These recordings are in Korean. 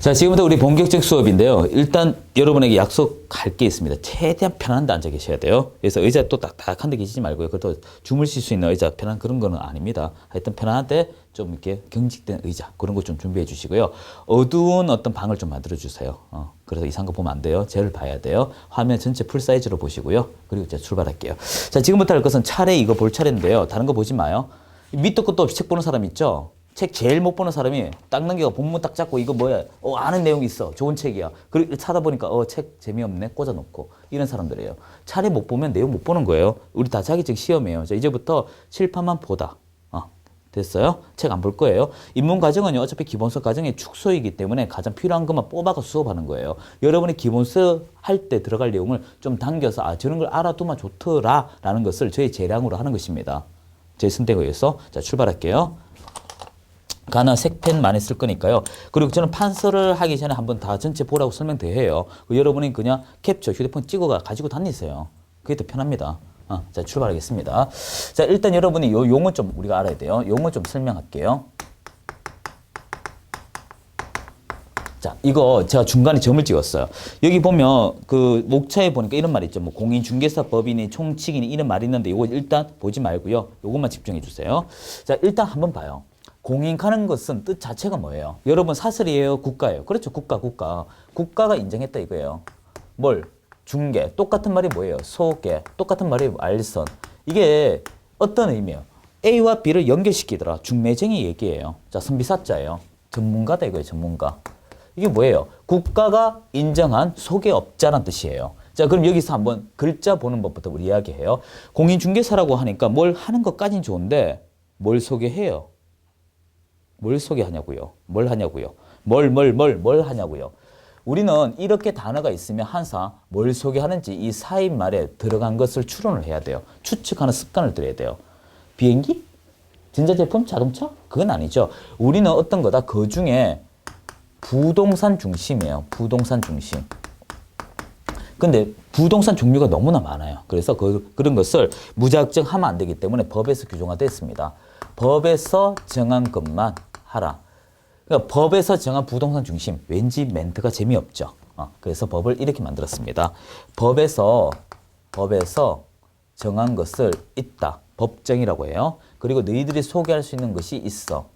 자, 지금부터 우리 본격적 수업인데요. 일단 여러분에게 약속할 게 있습니다. 최대한 편한 데 앉아 계셔야 돼요. 그래서 의자 또 딱딱한 데 계시지 말고요. 그것도 주무실 수 있는 의자, 편한 그런 거는 아닙니다. 하여튼 편한데 좀 이렇게 경직된 의자, 그런 거 좀 준비해 주시고요. 어두운 어떤 방을 좀 만들어 주세요. 그래서 이상한 거 보면 안 돼요. 쟤를 봐야 돼요. 화면 전체 풀 사이즈로 보시고요. 그리고 이제 출발할게요. 자, 지금부터 할 것은 차례, 이거 볼 차례인데요. 다른 거 보지 마요. 밑도 끝도 없이 책 보는 사람 있죠? 책 제일 못 보는 사람이 딱 넘기고 본문 딱 잡고 이거 뭐야? 아는 내용이 있어. 좋은 책이야. 그리고 찾아보니까 책 재미없네. 꽂아놓고. 이런 사람들이에요. 차례 못 보면 내용 못 보는 거예요. 우리 다 자격증 시험이에요. 자, 이제부터 칠판만 보다. 됐어요? 책 안 볼 거예요. 입문 과정은요, 어차피 기본서 과정의 축소이기 때문에 가장 필요한 것만 뽑아서 수업하는 거예요. 여러분이 기본서 할 때 들어갈 내용을 좀 당겨서, 저런 걸 알아두면 좋더라. 라는 것을 저희 재량으로 하는 것입니다. 제 선택에 의해서. 자, 출발할게요. 가나 색펜 많이 쓸 거니까요. 그리고 저는 판서를 하기 전에 한번 다 전체 보라고 설명 더 해요. 여러분이 그냥 캡처, 휴대폰 찍어가 가지고 다니세요. 그게 더 편합니다. 자, 출발하겠습니다. 자, 일단 여러분이 요 용어 좀 우리가 알아야 돼요. 용어 좀 설명할게요. 자, 이거 제가 중간에 점을 찍었어요. 여기 보면 그 목차에 보니까 이런 말 있죠. 뭐 공인중개사 법인이 총칙이니 이런 말이 있는데 이거 일단 보지 말고요. 요것만 집중해 주세요. 자, 일단 한번 봐요. 공인하는 것은 뜻 자체가 뭐예요? 여러분 사설이에요? 국가예요? 그렇죠. 국가. 국가가 인정했다 이거예요. 뭘? 중개. 똑같은 말이 뭐예요? 소개. 똑같은 말이 알선. 이게 어떤 의미예요? A와 B를 연결시키더라. 중매쟁이 얘기예요. 자, 선비사자예요. 전문가다 이거예요. 전문가. 이게 뭐예요? 국가가 인정한 소개업자란 뜻이에요. 자, 그럼 여기서 한번 글자 보는 법부터 우리 이야기해요. 공인중개사라고 하니까 뭘 하는 것까지는 좋은데 뭘 소개해요? 뭘 소개하냐고요? 뭘 하냐고요? 뭘 하냐고요? 우리는 이렇게 단어가 있으면 항상 뭘 소개하는지 이 사인말에 들어간 것을 추론을 해야 돼요. 추측하는 습관을 들여야 돼요. 비행기? 전자제품? 자동차? 그건 아니죠. 우리는 어떤 거다? 그 중에 부동산 중심이에요. 부동산 중심. 근데 부동산 종류가 너무나 많아요. 그래서 그런 것을 무작정 하면 안 되기 때문에 법에서 규정화됐습니다. 법에서 정한 것만 하라. 그러니까 법에서 정한 부동산 중심. 왠지 멘트가 재미없죠. 그래서 법을 이렇게 만들었습니다. 법에서 정한 것을 있다. 법정이라고 해요. 그리고 너희들이 소개할 수 있는 것이 있어.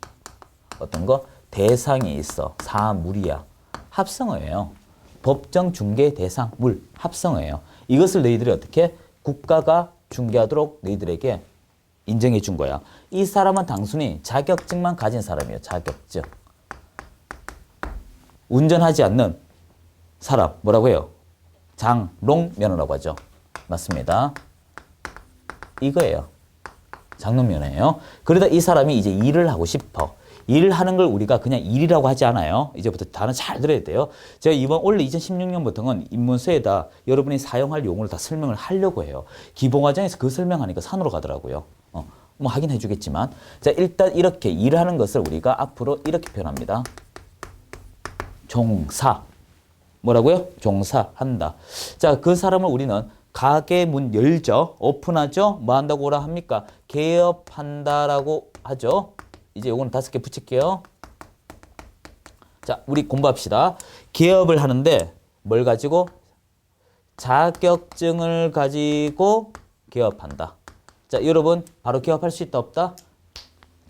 어떤 거? 대상이 있어. 사물이야. 합성어예요. 법정 중개 대상 물 합성어예요. 이것을 너희들이 어떻게 국가가 중개하도록 너희들에게 인정해 준 거야. 이 사람은 단순히 자격증만 가진 사람이에요. 자격증. 운전하지 않는 사람 뭐라고 해요? 장롱면허라고 하죠. 맞습니다. 이거예요. 장롱면허예요. 그러다 이 사람이 이제 일을 하고 싶어. 일을 하는 걸 우리가 그냥 일이라고 하지 않아요. 이제부터 단어 잘 들어야 돼요. 제가 원래 2016년부터는 입문서에다 여러분이 사용할 용어를 다 설명을 하려고 해요. 기본과정에서 그 설명하니까 산으로 가더라고요. 뭐 하긴 해주겠지만. 자, 일단 이렇게 일하는 것을 우리가 앞으로 이렇게 표현합니다. 종사. 뭐라고요? 종사한다. 자, 그 사람을 우리는 가게 문 열죠. 오픈하죠. 뭐 한다고 오라 합니까? 개업한다라고 하죠. 이제 요거는 5개 붙일게요. 자, 우리 공부합시다. 개업을 하는데 뭘 가지고? 자격증을 가지고 개업한다. 자, 여러분 바로 개업할 수 있다 없다?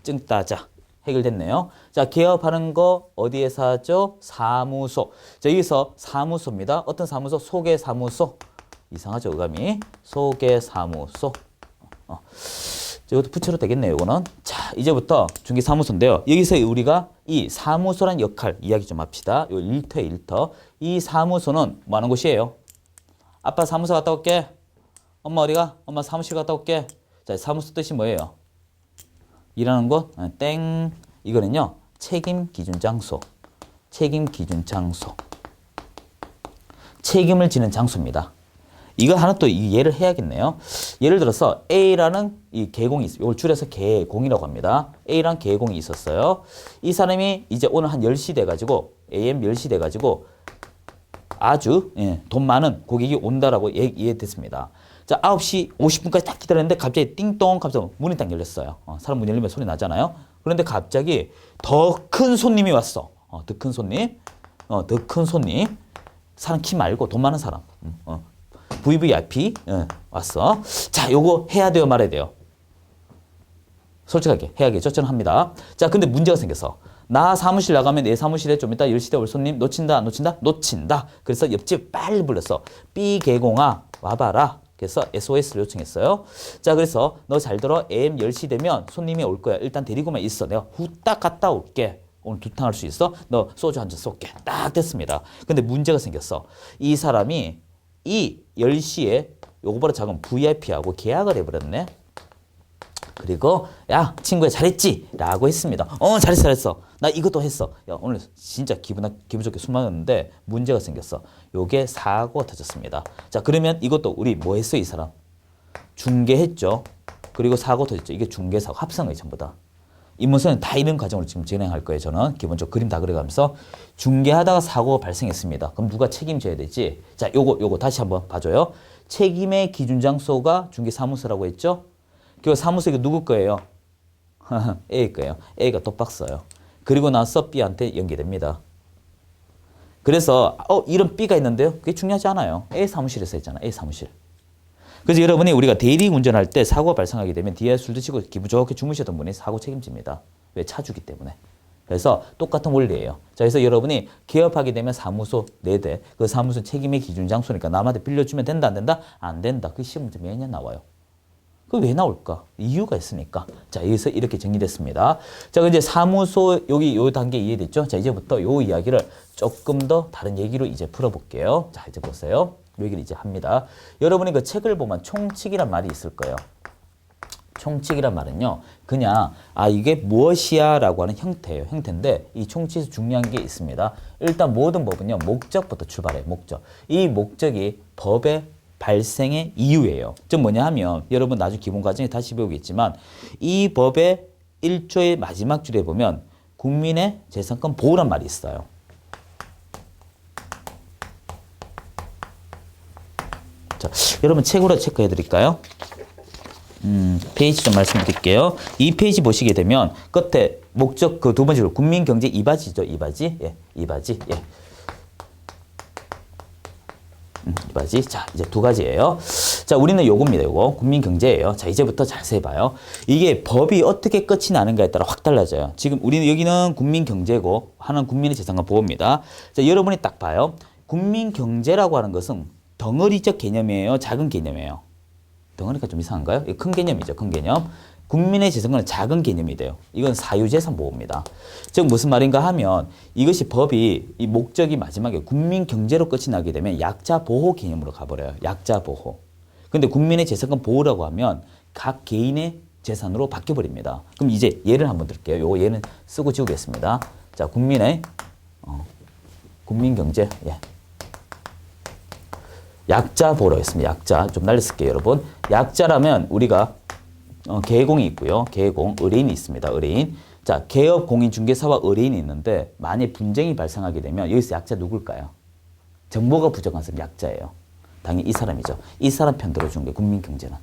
증 따자. 해결됐네요. 자, 개업하는 거 어디에서 하죠? 사무소. 자, 여기서 사무소입니다. 어떤 사무소? 소개사무소. 이상하죠, 어감이. 소개사무소. 이것도 붙여도 되겠네요, 이거는. 자, 이제부터 중개사무소인데요. 여기서 우리가 이 사무소란 역할 이야기 좀 합시다. 요 일터에 일터. 이 사무소는 뭐 하는 곳이에요? 아빠 사무소 갔다 올게. 엄마 어디가? 엄마 사무실 갔다 올게. 자, 사무소 뜻이 뭐예요? 일하는 곳? 땡. 이거는요, 책임 기준 장소. 책임 기준 장소. 책임을 지는 장소입니다. 이거 하나 또 예를 해야겠네요. 예를 들어서 A라는 이 계공이 있어요. 이걸 줄여서 계공이라고 합니다. A란 계공이 있었어요. 이 사람이 이제 오늘 한 10시 돼가지고 AM 10시 돼가지고 아주 돈 많은 고객이 온다라고 이해됐습니다. 자, 9시 50분까지 딱 기다렸는데 갑자기 띵동 하면서 문이 딱 열렸어요. 사람 문 열리면 소리 나잖아요. 그런데 갑자기 더 큰 손님이 왔어. 더 큰 손님. 더 큰 손님. 사람 키 말고 돈 많은 사람. VVIP 왔어. 자, 요거 해야 돼요, 말아야 돼요? 솔직하게 해야겠죠? 저는 합니다. 자, 근데 문제가 생겼어. 나 사무실 나가면 내 사무실에 좀 이따 10시대 올 손님 놓친다, 안 놓친다? 놓친다. 그래서 옆집 빨리 불렀어. B개공아 와봐라. 그래서 SOS를 요청했어요. 자, 그래서 너 잘 들어. AM 10시 되면 손님이 올 거야. 일단 데리고만 있어. 내가 후딱 갔다 올게. 오늘 두탕 할 수 있어? 너 소주 한 잔 쏠게. 딱 됐습니다. 근데 문제가 생겼어. 이 사람이 이 10시에 요거보다 작은 VIP하고 계약을 해버렸네. 그리고 야 친구야 잘했지? 라고 했습니다. 잘했어. 나 이것도 했어. 야 오늘 진짜 기분 좋게 술 마셨는데 문제가 생겼어. 요게 사고가 터졌습니다. 자 그러면 이것도 우리 뭐 했어요? 이 사람 중개했죠. 그리고 사고 터졌죠. 이게 중개사고 합성의 전부 다. 입문서는 다 이런 과정을 지금 진행할 거예요. 저는 기본적으로 그림 다 그려가면서 중개하다가 사고가 발생했습니다. 그럼 누가 책임져야 되지? 자 요거 다시 한번 봐줘요. 책임의 기준 장소가 중개사무소라고 했죠. 그 사무소 이거 누구 거예요? A 거예요. A가 똑박 써요. 그리고 나서 B한테 연계됩니다. 그래서 이런 B가 있는데요. 그게 중요하지 않아요. A 사무실에서 했잖아. A 사무실. 그래서 여러분이 우리가 대리 운전할 때 사고가 발생하게 되면 뒤에 술 드시고 기분 좋게 주무셨던 분이 사고 책임집니다. 왜? 차주기 때문에. 그래서 똑같은 원리예요. 자, 그래서 여러분이 개업하게 되면 사무소 4대. 그 사무소 책임의 기준 장소니까 남한테 빌려주면 된다, 안 된다? 안 된다. 그 시험 문제 매년 나와요. 그 왜 나올까? 이유가 있으니까. 자, 여기서 이렇게 정리됐습니다. 자, 이제 사무소 여기 요 단계 이해됐죠? 자, 이제부터 요 이야기를 조금 더 다른 얘기로 이제 풀어볼게요. 자, 이제 보세요. 요 얘기를 이제 합니다. 여러분이 그 책을 보면 총칙이란 말이 있을 거예요. 총칙이란 말은요, 그냥 이게 무엇이야 라고 하는 형태예요. 형태인데 이 총칙에서 중요한 게 있습니다. 일단 모든 법은요, 목적부터 출발해요. 목적. 이 목적이 법의 발생의 이유예요. 즉 뭐냐 하면 여러분 나중에 기본 과정에 다시 배우겠지만 이 법의 1조의 마지막 줄에 보면 국민의 재산권 보호란 말이 있어요. 자, 여러분 책으로 체크해 드릴까요? 페이지 좀 말씀드릴게요. 이 페이지 보시게 되면 끝에 목적 그 두 번째로 국민경제 이바지죠. 이바지. 예, 이바지. 예. 이바지. 자, 이제 두 가지예요. 자, 우리는 요겁니다. 요거 국민경제예요. 자, 이제부터 자세히 봐요. 이게 법이 어떻게 끝이 나는가에 따라 확 달라져요. 지금 우리는 여기는 국민경제고 하나는 국민의 재산권 보호입니다. 자, 여러분이 딱 봐요. 국민경제라고 하는 것은 덩어리적 개념이에요. 작은 개념이에요. 덩어리가 좀 이상한가요? 이거 큰 개념이죠. 큰 개념. 국민의 재산권은 작은 개념이 돼요. 이건 사유재산 보호입니다. 즉 무슨 말인가 하면 이것이 법이 이 목적이 마지막에 국민 경제로 끝이 나게 되면 약자 보호 개념으로 가버려요. 약자 보호. 근데 국민의 재산권 보호라고 하면 각 개인의 재산으로 바뀌어버립니다. 그럼 이제 예를 한번 들게요. 요거 예는 쓰고 지우겠습니다. 자, 국민의 국민 경제. 예. 약자 보호라고 했습니다. 약자. 좀 날렸을게요, 여러분. 약자라면 우리가 개공이 있고요. 개공, 의뢰인이 있습니다. 의뢰인. 자, 개업, 공인, 중개사와 의뢰인이 있는데 만약 분쟁이 발생하게 되면 여기서 약자 누굴까요? 정보가 부족한 사람 약자예요. 당연히 이 사람이죠. 이 사람 편 들어준 게 국민경제는.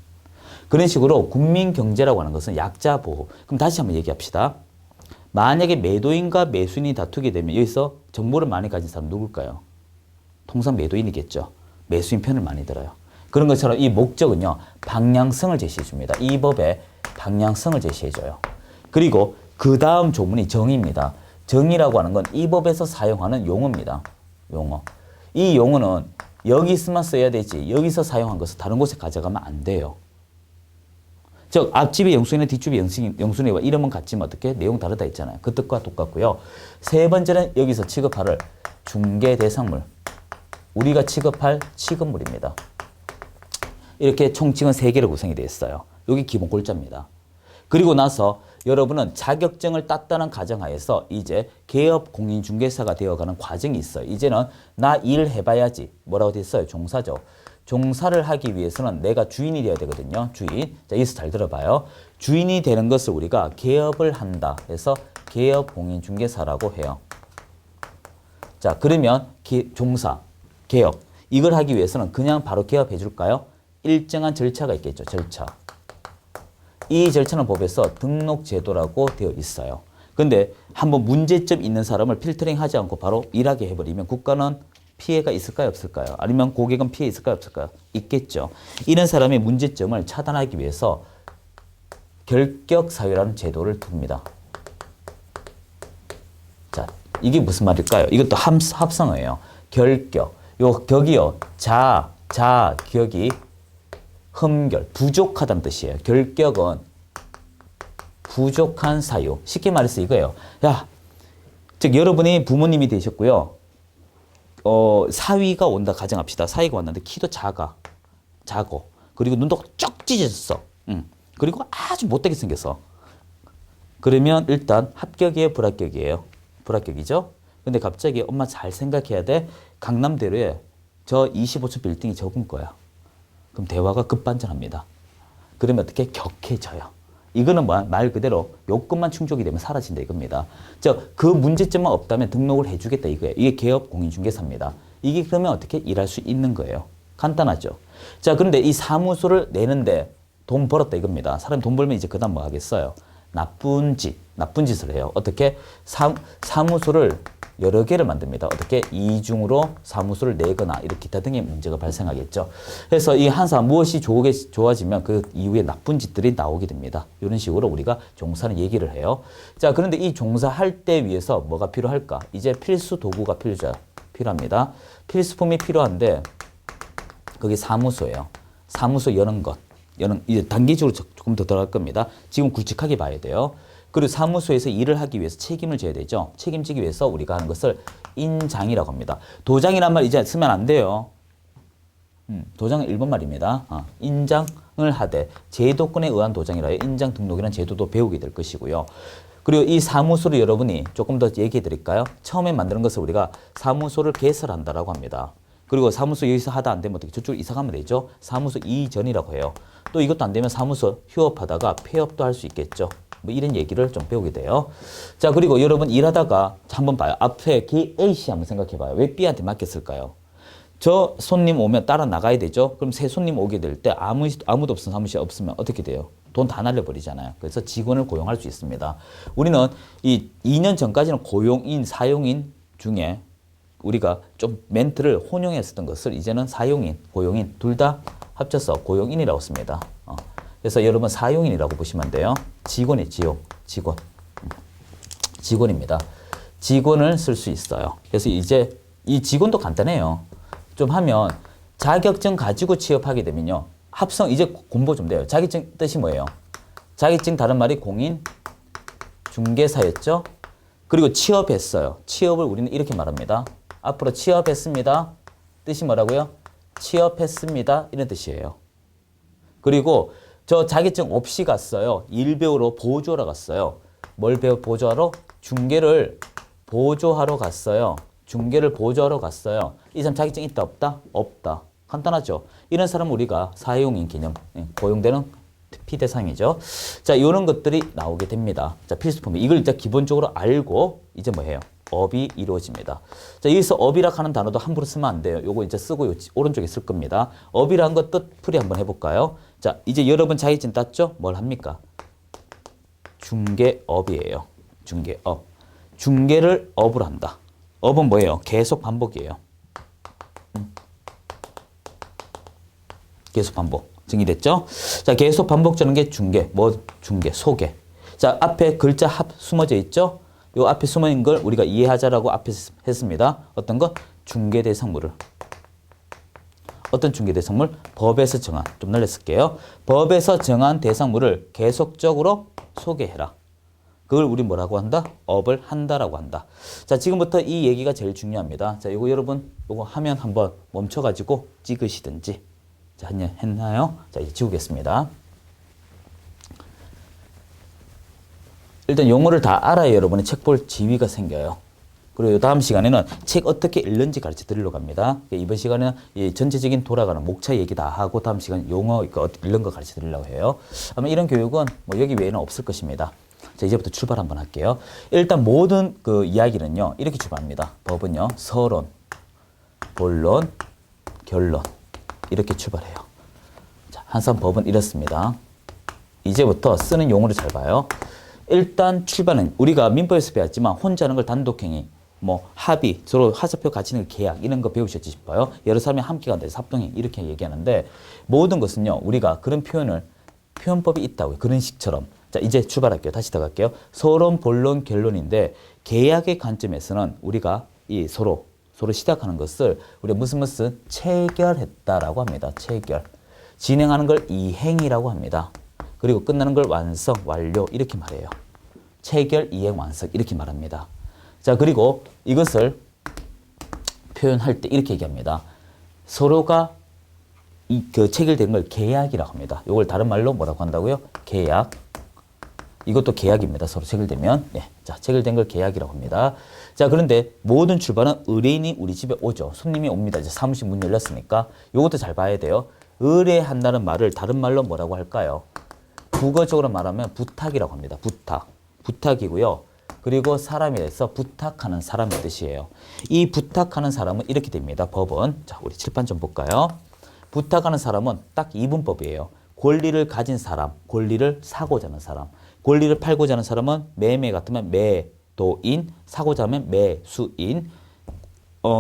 그런 식으로 국민경제라고 하는 것은 약자 보호. 그럼 다시 한번 얘기합시다. 만약에 매도인과 매수인이 다투게 되면 여기서 정보를 많이 가진 사람 누굴까요? 통상 매도인이겠죠. 매수인 편을 많이 들어요. 그런 것처럼 이 목적은요, 방향성을 제시해 줍니다. 이 법의 방향성을 제시해 줘요. 그리고 그 다음 조문이 정의입니다. 정의라고 하는 건 이 법에서 사용하는 용어입니다. 용어. 이 용어는 여기서만 써야 되지 여기서 사용한 것을 다른 곳에 가져가면 안 돼요. 즉 앞집의 영순이나 뒷집의 영순이와 이름은 같지만 어떻게 내용 다르다 했잖아요. 그 뜻과 똑같고요. 세 번째는 여기서 취급할 중개 대상물. 우리가 취급할 취급물입니다. 이렇게 총칙은 3개로 구성이 되어 있어요. 여기 기본 골자입니다. 그리고 나서 여러분은 자격증을 땄다는 가정하에서 이제 개업 공인중개사가 되어가는 과정이 있어요. 이제는 나 일 해봐야지. 뭐라고 되어 있어요? 종사죠. 종사를 하기 위해서는 내가 주인이 되어야 되거든요. 주인. 자, 여기서 잘 들어봐요. 주인이 되는 것을 우리가 개업을 한다 해서 개업 공인중개사라고 해요. 자, 그러면 종사, 개업. 이걸 하기 위해서는 그냥 바로 개업해 줄까요? 일정한 절차가 있겠죠. 절차. 이 절차는 법에서 등록제도라고 되어 있어요. 근데 한번 문제점 있는 사람을 필터링 하지 않고 바로 일하게 해버리면 국가는 피해가 있을까요, 없을까요? 아니면 고객은 피해 있을까요, 없을까요? 있겠죠. 이런 사람의 문제점을 차단하기 위해서 결격사유라는 제도를 둡니다. 자, 이게 무슨 말일까요? 이것도 합성어예요. 결격. 요 격이요. 격이 흠결, 부족하다는 뜻이에요. 결격은 부족한 사유. 쉽게 말해서 이거예요. 야, 즉 여러분이 부모님이 되셨고요. 사위가 온다 가정합시다. 사위가 왔는데 키도 작고 그리고 눈도 쩍 찢어졌어. 그리고 아주 못되게 생겼어. 그러면 일단 합격이에요, 불합격이에요? 불합격이죠. 근데 갑자기 엄마 잘 생각해야 돼. 강남대로에 저 25층 빌딩이 적은 거야. 그럼 대화가 급반전합니다. 그러면 어떻게 격해져요. 이거는 말 그대로 요건만 충족이 되면 사라진다 이겁니다. 그 문제점만 없다면 등록을 해주겠다 이거예요. 이게 개업 공인중개사입니다. 이게 그러면 어떻게 일할 수 있는 거예요. 간단하죠. 자, 그런데 이 사무소를 내는데 돈 벌었다 이겁니다. 사람이 돈 벌면 이제 그다음 뭐 하겠어요. 나쁜 짓을 해요. 어떻게? 사무소를 여러 개를 만듭니다. 어떻게? 이중으로 사무소를 내거나 이렇게 기타 등의 문제가 발생하겠죠. 그래서 이 한사 무엇이 좋아지면 그 이후에 나쁜 짓들이 나오게 됩니다. 이런 식으로 우리가 종사는 얘기를 해요. 자, 그런데 이 종사할 때 위해서 뭐가 필요할까? 이제 필수 도구가 필요합니다. 필수품이 필요한데 그게 사무소예요. 사무소 여는 것. 이제 단기적으로 조금 더 들어갈 겁니다. 지금 굵직하게 봐야 돼요. 그리고 사무소에서 일을 하기 위해서 책임을 져야 되죠. 책임지기 위해서 우리가 하는 것을 인장이라고 합니다. 도장이란 말 이제 쓰면 안 돼요. 도장은 일본 말입니다. 인장을 하되 제도권에 의한 도장이라 해요. 인장 등록이라는 제도도 배우게 될 것이고요. 그리고 이 사무소를 여러분이 조금 더 얘기해 드릴까요? 처음에 만드는 것을 우리가 사무소를 개설한다라고 합니다. 그리고 사무소 여기서 하다 안 되면 어떻게 저쪽으로 이사 가면 되죠. 사무소 이전이라고 해요. 또 이것도 안 되면 사무소 휴업하다가 폐업도 할 수 있겠죠. 뭐 이런 얘기를 좀 배우게 돼요. 자, 그리고 여러분 일하다가 한번 봐요. 앞에 기 A씨 한번 생각해 봐요. 왜 B한테 맡겼을까요? 저 손님 오면 따라 나가야 되죠. 그럼 새 손님 오게 될 때 아무도 없는 사무실 없으면 어떻게 돼요? 돈 다 날려버리잖아요. 그래서 직원을 고용할 수 있습니다. 우리는 이 2년 전까지는 고용인, 사용인 중에 우리가 좀 멘트를 혼용했었던 것을 이제는 사용인, 고용인 둘 다 합쳐서 고용인이라고 씁니다. 그래서 여러분 사용인이라고 보시면 돼요. 직원이지요. 직원입니다. 직원을 쓸 수 있어요. 그래서 이제 이 직원도 간단해요. 좀 하면 자격증 가지고 취업하게 되면요. 합성 이제 공부 좀 돼요. 자격증 뜻이 뭐예요? 자격증 다른 말이 공인 중개사였죠. 그리고 취업했어요. 취업을 우리는 이렇게 말합니다. 앞으로 취업했습니다. 뜻이 뭐라고요? 취업했습니다. 이런 뜻이에요. 그리고 저 자격증 없이 갔어요. 일 배우러 보조하러 갔어요. 뭘 보조하러? 중개를 보조하러 갔어요. 중개를 보조하러 갔어요. 이 사람 자격증 있다 없다? 없다. 간단하죠. 이런 사람은 우리가 사용인 개념, 고용되는 피대상이죠. 자, 이런 것들이 나오게 됩니다. 자, 필수품. 이걸 일단 기본적으로 알고 이제 뭐 해요? 업이 이루어집니다. 자, 여기서 업이라 하는 단어도 함부로 쓰면 안 돼요. 요거 이제 쓰고 오른쪽에 쓸 겁니다. 업이라는 것 뜻풀이 한번 해볼까요? 자, 이제 여러분 자격증 땄죠? 뭘 합니까? 중개업이에요. 중개업. 중개를 업으로 한다. 업은 뭐예요? 계속 반복이에요. 계속 반복. 정리됐죠? 자, 계속 반복되는 게 중개. 중개, 소개. 자, 앞에 글자 숨어져 있죠? 요 앞에 숨어있는 걸 우리가 이해하자라고 앞에 했습니다. 어떤 거? 중개대상물을. 어떤 중개대상물? 법에서 정한. 좀 늘렸을게요. 법에서 정한 대상물을 계속적으로 소개해라. 그걸 우리 뭐라고 한다? 업을 한다라고 한다. 자, 지금부터 이 얘기가 제일 중요합니다. 자, 요거 여러분, 요거 하면 한번 멈춰가지고 찍으시든지. 자, 했나요? 자, 이제 지우겠습니다. 일단 용어를 다 알아야 여러분이 책 볼 지위가 생겨요. 그리고 다음 시간에는 책 어떻게 읽는지 가르쳐 드리려고 합니다. 이번 시간에는 이 전체적인 돌아가는 목차 얘기 다 하고 다음 시간 용어 읽는 거 가르쳐 드리려고 해요. 아마 이런 교육은 뭐 여기 외에는 없을 것입니다. 자, 이제부터 출발 한번 할게요. 일단 모든 그 이야기는요, 이렇게 출발합니다. 법은요, 서론, 본론, 결론. 이렇게 출발해요. 자, 한산 법은 이렇습니다. 이제부터 쓰는 용어를 잘 봐요. 일단 출발은 우리가 민법에서 배웠지만 혼자 하는 걸 단독행위, 뭐 합의, 서로 화살표 같이 있는 계약 이런 거 배우셨지 싶어요. 여러 사람이 함께 간다 해서 합동행 이렇게 얘기하는데 모든 것은요 우리가 그런 표현을 표현법이 있다고요. 그런 식처럼. 자 이제 출발할게요. 다시 더 갈게요. 서론, 본론, 결론인데 계약의 관점에서는 우리가 이 서로 시작하는 것을 우리가 무슨 체결했다라고 합니다. 체결. 진행하는 걸 이행이라고 합니다. 그리고 끝나는 걸 완성, 완료 이렇게 말해요. 체결, 이행, 완성 이렇게 말합니다. 자 그리고 이것을 표현할 때 이렇게 얘기합니다. 서로가 그 체결된 걸 계약이라고 합니다. 이걸 다른 말로 뭐라고 한다고요? 계약. 이것도 계약입니다. 서로 체결되면. 네. 자, 체결된 걸 계약이라고 합니다. 자, 그런데 모든 출발은 의뢰인이 우리 집에 오죠. 손님이 옵니다. 이제 사무실 문 열렸으니까. 이것도 잘 봐야 돼요. 의뢰한다는 말을 다른 말로 뭐라고 할까요? 국어적으로 말하면 부탁이라고 합니다. 부탁. 부탁이고요. 그리고 사람에 대해서 부탁하는 사람의 뜻이에요. 이 부탁하는 사람은 이렇게 됩니다. 법은. 자, 우리 칠판 좀 볼까요? 부탁하는 사람은 딱 이분법이에요. 권리를 가진 사람, 권리를 사고자 하는 사람. 권리를 팔고자 하는 사람은 매매 같으면 매도인, 사고자 하면 매수인,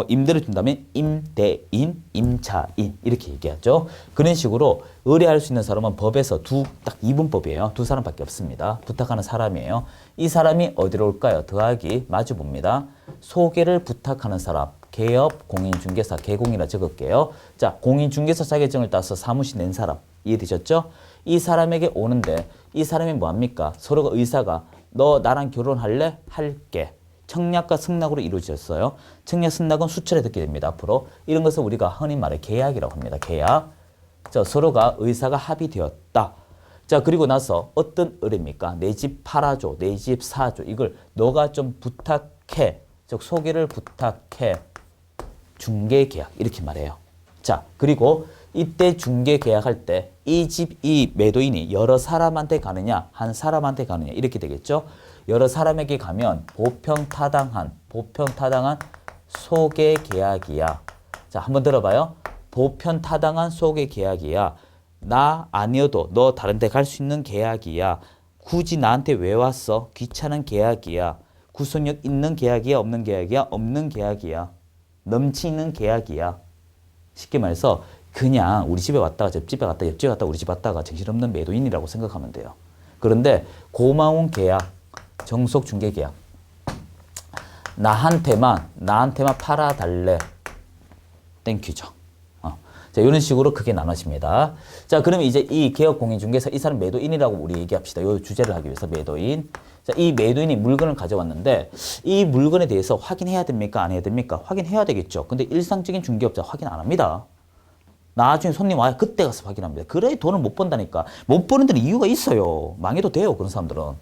임대를 준다면 임대인, 임차인 이렇게 얘기하죠. 그런 식으로 의뢰할 수 있는 사람은 법에서 딱 이분법이에요. 두 사람밖에 없습니다. 부탁하는 사람이에요. 이 사람이 어디로 올까요? 더하기 마주 봅니다. 소개를 부탁하는 사람. 개업, 공인중개사, 개공이라 적을게요. 자, 공인중개사 자격증을 따서 사무실 낸 사람. 이해되셨죠? 이 사람에게 오는데 이 사람이 뭐합니까? 서로가 의사가 너 나랑 결혼할래? 할게. 청약과 승낙으로 이루어졌어요. 청약, 승낙은 수철에 듣게 됩니다. 앞으로. 이런 것을 우리가 흔히 말해 계약이라고 합니다. 계약. 자, 서로가 의사가 합의되었다. 자, 그리고 나서 어떤 의뢰입니까? 내 집 팔아줘. 내 집 사줘. 이걸 너가 좀 부탁해. 즉 소개를 부탁해. 중개계약 이렇게 말해요. 자, 그리고 이때 중개계약할 때 이 매도인이 여러 사람한테 가느냐 한 사람한테 가느냐 이렇게 되겠죠. 여러 사람에게 가면 보편타당한 소개계약이야. 자, 한번 들어봐요. 보편타당한 소개계약이야. 나 아니어도 너 다른 데 갈 수 있는 계약이야. 굳이 나한테 왜 왔어? 귀찮은 계약이야. 구속력 있는 계약이야? 없는 계약이야? 없는 계약이야. 넘치는 계약이야. 쉽게 말해서 그냥 우리 집에 왔다가 옆집에 갔다가 옆집에 갔다가 우리 집 왔다가 정신없는 매도인이라고 생각하면 돼요. 그런데 고마운 계약, 정속 중개 계약. 나한테만 팔아달래. 땡큐죠. 자, 이런 식으로 크게 나눠집니다. 자, 그러면 이제 이 개업공인중개사 이 사람 매도인이라고 우리 얘기합시다. 이 주제를 하기 위해서 매도인. 자, 이 매도인이 물건을 가져왔는데 이 물건에 대해서 확인해야 됩니까? 안 해야 됩니까? 확인해야 되겠죠. 근데 일상적인 중개업자 확인 안 합니다. 나중에 손님 와야 그때 가서 확인합니다. 그래 돈을 못 번다니까. 못 버는 데는 이유가 있어요. 망해도 돼요. 그런 사람들은. 자,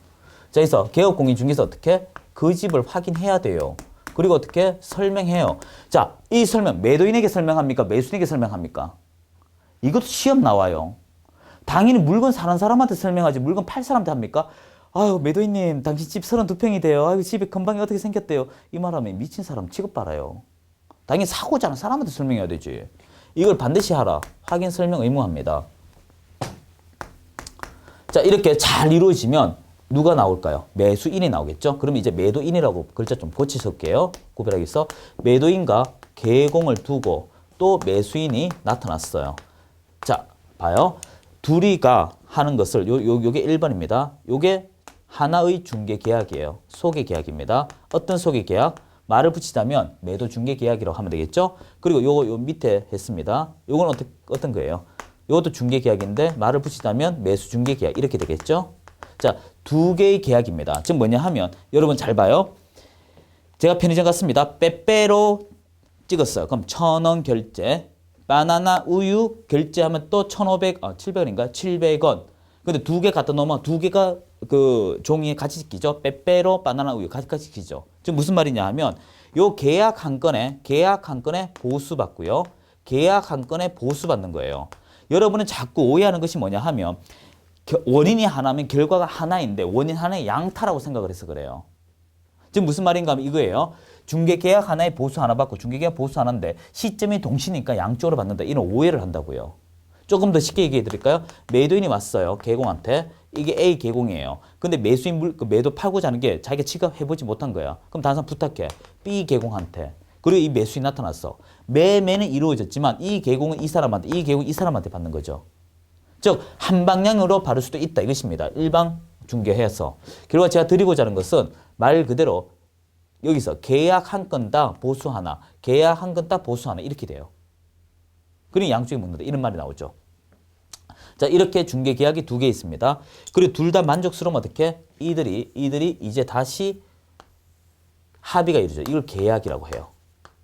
그래서 개업공인중개사 어떻게? 그 집을 확인해야 돼요. 그리고 어떻게? 설명해요. 자, 이 설명 매도인에게 설명합니까? 매수인에게 설명합니까? 이것도 시험 나와요. 당연히 물건 사는 사람한테 설명하지 물건 팔 사람한테 합니까? 아유, 매도인님 당신 집 32평이 돼요. 아유, 집에 건방이 어떻게 생겼대요. 이 말하면 미친 사람 취급받아요. 당연히 사고자 하는 사람한테 설명해야 되지. 이걸 반드시 하라. 확인 설명 의무합니다. 자, 이렇게 잘 이루어지면 누가 나올까요? 매수인이 나오겠죠? 그럼 이제 매도인이라고 글자 좀 고치실게요. 구별하기 위해서 매도인과 개공을 두고 또 매수인이 나타났어요. 자, 봐요. 둘이가 하는 것을 요게 1번입니다. 요게 하나의 중개계약이에요. 소개계약입니다. 어떤 소개계약? 말을 붙이자면 매도 중개계약이라고 하면 되겠죠? 그리고 요 밑에 했습니다. 요건 어떤 거예요? 요것도 중개계약인데 말을 붙이자면 매수 중개계약 이렇게 되겠죠? 자, 두 개의 계약입니다. 지금 뭐냐 하면 여러분 잘 봐요. 제가 편의점 갔습니다. 빼빼로 찍었어요. 그럼 1,000원 결제. 바나나 우유 결제하면 또 700원인가? 700원. 근데 두 개 갖다 놓으면 두 개가 그 종이에 같이 찍히죠. 빼빼로 바나나 우유 같이 찍히죠. 지금 무슨 말이냐 하면 요 계약 한 건에 보수받고요. 계약 한 건에 보수받는 거예요. 여러분은 자꾸 오해하는 것이 뭐냐 하면 원인이 하나면 결과가 하나인데 원인 하나의 양타라고 생각을 해서 그래요. 지금 무슨 말인가 하면 이거예요. 중개계약 하나에 보수 하나 받고 중개계약 보수 하나인데 시점이 동시니까 양쪽으로 받는다. 이런 오해를 한다고요. 조금 더 쉽게 얘기해 드릴까요? 매도인이 왔어요. 개공한테. 이게 A 개공이에요. 근데 매수인 그 매도 팔고자 하는 게 자기가 취급해보지 못한 거야. 그럼 다른 사람 부탁해. B 개공한테. 그리고 이 매수인이 나타났어. 매매는 이루어졌지만 이 개공은 이 사람한테, 이 개공은 이 사람한테 받는 거죠. 즉, 한 방향으로 바를 수도 있다. 이것입니다. 일방 중개해서. 결과 제가 드리고자 하는 것은 말 그대로 여기서 계약 한 건당 보수 하나, 계약 한 건당 보수 하나 이렇게 돼요. 그러니 양쪽이 묻는다. 이런 말이 나오죠. 자, 이렇게 중개 계약이 두 개 있습니다. 그리고 둘 다 만족스러우면 어떻게? 이들이 이제 다시 합의가 이루어져. 이걸 계약이라고 해요.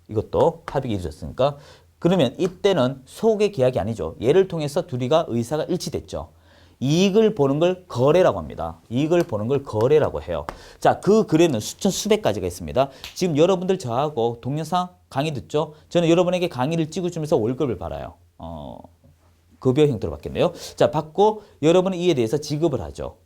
이것도 합의가 이루어졌으니까. 그러면 이때는 소개 계약이 아니죠. 얘를 통해서 둘이가 의사가 일치됐죠. 이익을 보는 걸 거래라고 합니다. 이익을 보는 걸 거래라고 해요. 자, 그 거래는 수천 수백 가지가 있습니다. 지금 여러분들 저하고 동영상 강의 듣죠? 저는 여러분에게 강의를 찍어주면서 월급을 받아요. 급여 형태로 받겠네요. 자, 받고 여러분은 이에 대해서 지급을 하죠.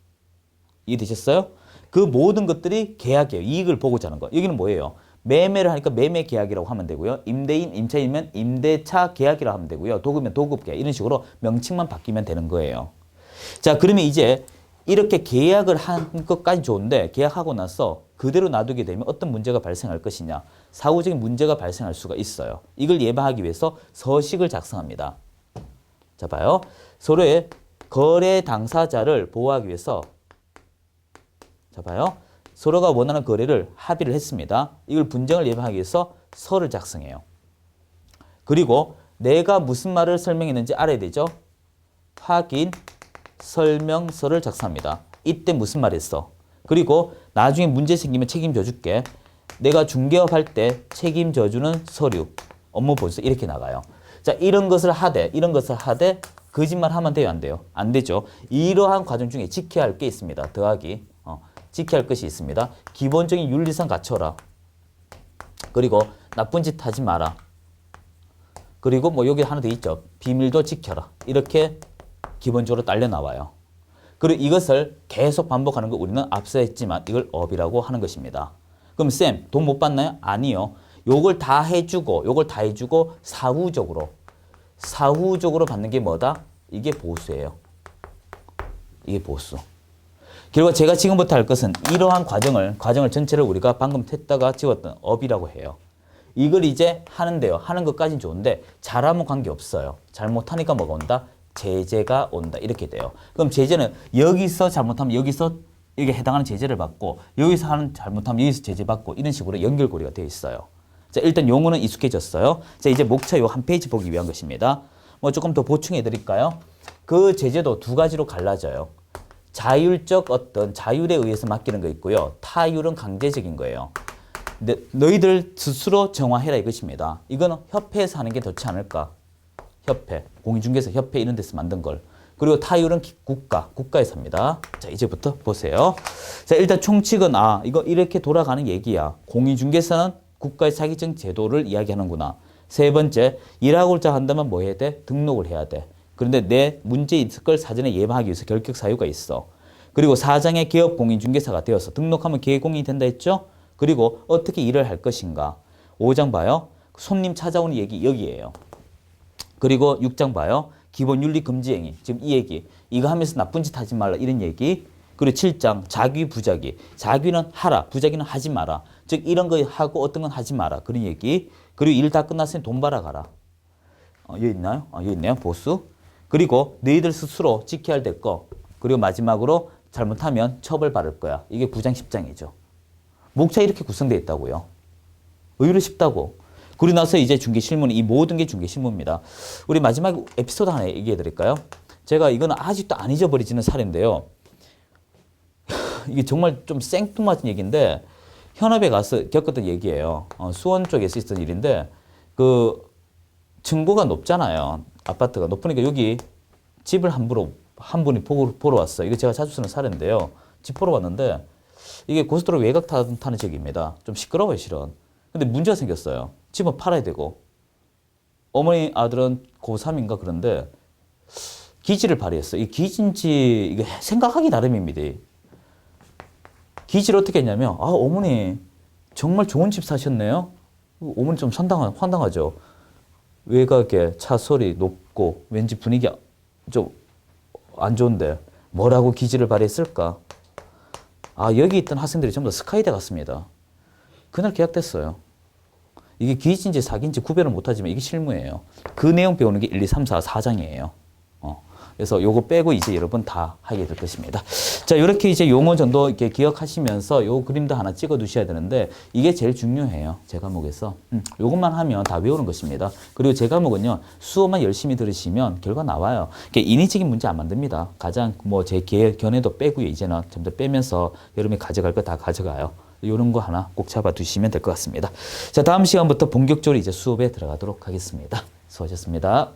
이해되셨어요? 그 모든 것들이 계약이에요. 이익을 보고자 하는 거. 여기는 뭐예요? 매매를 하니까 매매 계약이라고 하면 되고요. 임대인, 임차인이면 임대차 계약이라고 하면 되고요. 도급이면 도급 계약. 이런 식으로 명칭만 바뀌면 되는 거예요. 자, 그러면 이제 이렇게 계약을 한 것까지 좋은데 계약하고 나서 그대로 놔두게 되면 어떤 문제가 발생할 것이냐. 사후적인 문제가 발생할 수가 있어요. 이걸 예방하기 위해서 서식을 작성합니다. 자, 봐요. 서로의 거래 당사자를 보호하기 위해서 자, 봐요. 서로가 원하는 거래를 합의를 했습니다. 이걸 분쟁을 예방하기 위해서 서를 작성해요. 그리고 내가 무슨 말을 설명했는지 알아야 되죠. 확인 설명서를 작성합니다. 이때 무슨 말 했어. 그리고 나중에 문제 생기면 책임져 줄게. 내가 중개업 할 때 책임져 주는 서류, 업무 보고서 이렇게 나가요. 자, 이런 것을 하되 거짓말 하면 돼요, 안 돼요? 안 되죠. 이러한 과정 중에 지켜야 할 게 있습니다. 더하기. 지켜야 할 것이 있습니다. 기본적인 윤리상 갖춰라. 그리고 나쁜 짓 하지 마라. 그리고 뭐 여기 하나 더 있죠. 비밀도 지켜라. 이렇게 기본적으로 딸려 나와요. 그리고 이것을 계속 반복하는 거 우리는 앞서 했지만 이걸 업이라고 하는 것입니다. 그럼 쌤, 돈 못 받나요? 아니요. 요걸 다 해주고 사후적으로 받는 게 뭐다? 이게 보수예요. 이게 보수. 결과 제가 지금부터 할 것은 이러한 과정을 전체를 우리가 방금 했다가 지웠던 업이라고 해요. 이걸 이제 하는데요. 하는 것까지는 좋은데 잘하면 관계없어요. 잘못하니까 뭐가 온다? 제재가 온다. 이렇게 돼요. 그럼 제재는 여기서 잘못하면 여기서 이게 해당하는 제재를 받고 여기서 하는 잘못하면 여기서 제재 받고 이런 식으로 연결고리가 되어 있어요. 자, 일단 용어는 익숙해졌어요. 자, 이제 목차 요 한 페이지 보기 위한 것입니다. 뭐 조금 더 보충해 드릴까요? 그 제재도 두 가지로 갈라져요. 자율적 어떤 자율에 의해서 맡기는 거 있고요. 타율은 강제적인 거예요. 근데 너희들 스스로 정화해라 이것입니다. 이거는 협회에서 하는 게 좋지 않을까? 협회, 공인중개사 협회 이런 데서 만든 걸. 그리고 타율은 국가에서 합니다. 자, 이제부터 보세요. 자, 일단 총칙은 이거 이렇게 돌아가는 얘기야. 공인중개사는 국가의 사기적 제도를 이야기하는구나. 세 번째, 일하고자 한다면 뭐 해야 돼? 등록을 해야 돼. 그런데 내 문제 있을 걸 사전에 예방하기 위해서 결격 사유가 있어. 그리고 사장의 개업 공인중개사가 되어서 등록하면 개공인이 된다 했죠? 그리고 어떻게 일을 할 것인가. 5장 봐요. 손님 찾아오는 얘기 여기에요. 그리고 6장 봐요. 기본 윤리 금지 행위. 지금 이 얘기. 이거 하면서 나쁜 짓 하지 말라 이런 얘기. 그리고 7장 자귀 부자귀. 자귀는 하라. 부자귀는 하지 마라. 즉 이런 거 하고 어떤 건 하지 마라. 그런 얘기. 그리고 일 다 끝났으니 돈 벌어 가라. 여기 있나요? 여기 있네요. 보수. 그리고 너희들 스스로 지켜야 될 거. 그리고 마지막으로 잘못하면 처벌받을 거야. 이게 9장 10장이죠. 목차 이렇게 구성되어 있다고요. 의외로 쉽다고. 그리고 나서 이제 중개 실무는 이 모든 게 중개 실무입니다. 우리 마지막 에피소드 하나 얘기해 드릴까요? 제가 이거는 아직도 안 잊어버리지는 사례인데요. 이게 정말 좀 생뚱맞은 얘기인데 현업에 가서 겪었던 얘기예요. 수원 쪽에서 있었던 일인데 그 층고가 높잖아요. 아파트가 높으니까 여기 집을 한 분이 보러 왔어요. 이거 제가 자주 쓰는 사례인데요. 집 보러 왔는데 이게 고속도로 외곽 타는 지역입니다. 좀 시끄러워요, 실은. 근데 문제가 생겼어요. 집은 팔아야 되고 어머니 아들은 고3인가 그런데 기지를 발휘했어요. 이 기지인지 이게 생각하기 나름입니다. 기지를 어떻게 했냐면 어머니 정말 좋은 집 사셨네요. 어머니 좀 황당하죠. 외곽에 차 소리 높고 왠지 분위기 좀 안 좋은데 뭐라고 기지를 발휘했을까? 아, 여기 있던 학생들이 전부 다 스카이대 갔습니다. 그날 계약됐어요. 이게 기지인지 사기인지 구별을 못하지만 이게 실무예요. 그 내용 배우는 게 1, 2, 3, 4, 4장이에요. 그래서 요거 빼고 이제 여러분 다 하게 될 것입니다. 자, 이렇게 이제 용어 정도 이렇게 기억하시면서 요 그림도 하나 찍어 두셔야 되는데 이게 제일 중요해요. 제 과목에서. 요것만 하면 다 외우는 것입니다. 그리고 제 과목은요, 수업만 열심히 들으시면 결과 나와요. 인위적인 문제 안 만듭니다. 가장 뭐 제 견해도 빼고요. 이제는 좀 더 빼면서 여러분이 가져갈 거 다 가져가요. 이런 거 하나 꼭 잡아 두시면 될 것 같습니다. 자, 다음 시간부터 본격적으로 이제 수업에 들어가도록 하겠습니다. 수고하셨습니다.